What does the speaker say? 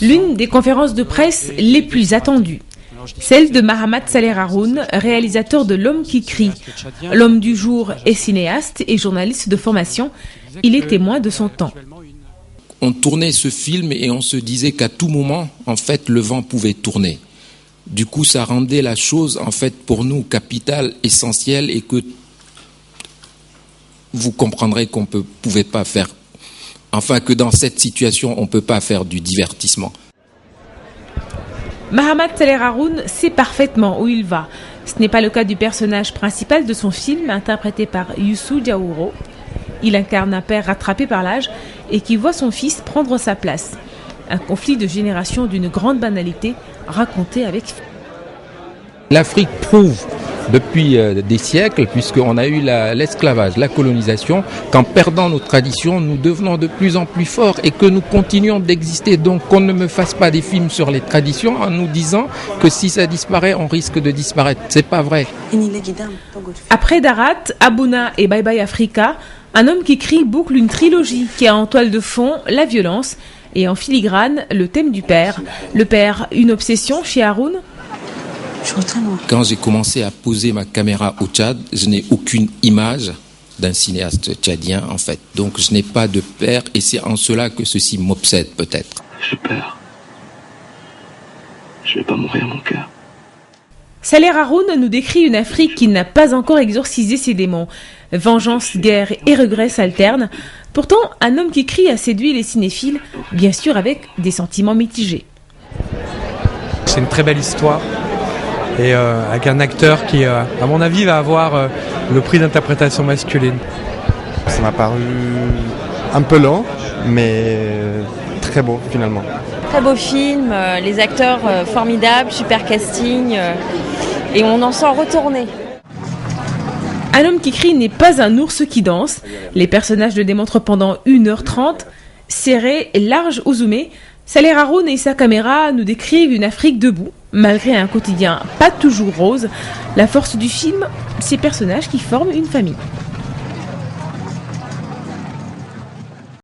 L'une des conférences de presse les plus attendues. Celle de Mahamat Saleh Haroun, réalisateur de L'homme qui crie. L'homme du jour est cinéaste et journaliste de formation. Il est témoin de son temps. On tournait ce film et on se disait qu'à tout moment, en fait, le vent pouvait tourner. Du coup, ça rendait la chose, en fait, pour nous, capitale, essentielle, et que vous comprendrez qu'on ne pouvait pas faire, enfin, que dans cette situation, on ne peut pas faire du divertissement. Mahamat Saleh Haroun sait parfaitement où il va. Ce n'est pas le cas du personnage principal de son film, interprété par Youssou Diaouro. Il incarne un père rattrapé par l'âge et qui voit son fils prendre sa place. Un conflit de génération d'une grande banalité, raconté avec... L'Afrique prouve depuis des siècles, puisqu'on a eu l'esclavage, la colonisation, qu'en perdant nos traditions, nous devenons de plus en plus forts et que nous continuons d'exister. Donc qu'on ne me fasse pas des films sur les traditions en nous disant que si ça disparaît, on risque de disparaître. C'est pas vrai. Après Darat, Abouna et Bye Bye Africa, Un homme qui crie boucle une trilogie qui a en toile de fond la violence et en filigrane le thème du père. Le père, une obsession chez Haroun? Quand j'ai commencé à poser ma caméra au Tchad, je n'ai aucune image d'un cinéaste tchadien en fait. Donc je n'ai pas de père et c'est en cela que ceci m'obsède peut-être. J'ai peur. Je vais pas mourir mon cœur. Saleh Haroun nous décrit une Afrique qui n'a pas encore exorcisé ses démons. Vengeance, guerre et regrets s'alternent. Pourtant, Un homme qui crie a séduit les cinéphiles, bien sûr avec des sentiments mitigés. C'est une très belle histoire et avec un acteur qui, à mon avis, va avoir le prix d'interprétation masculine. Ça m'a paru un peu lent, mais très beau finalement. Très beau film, les acteurs formidables, super casting, et on en sort retourné. Un homme qui crie n'est pas un ours qui danse. Les personnages le démontrent pendant 1h30. Serré et large au zoomé, Saleh Haroun et sa caméra nous décrivent une Afrique debout, malgré un quotidien pas toujours rose. La force du film, ces personnages qui forment une famille.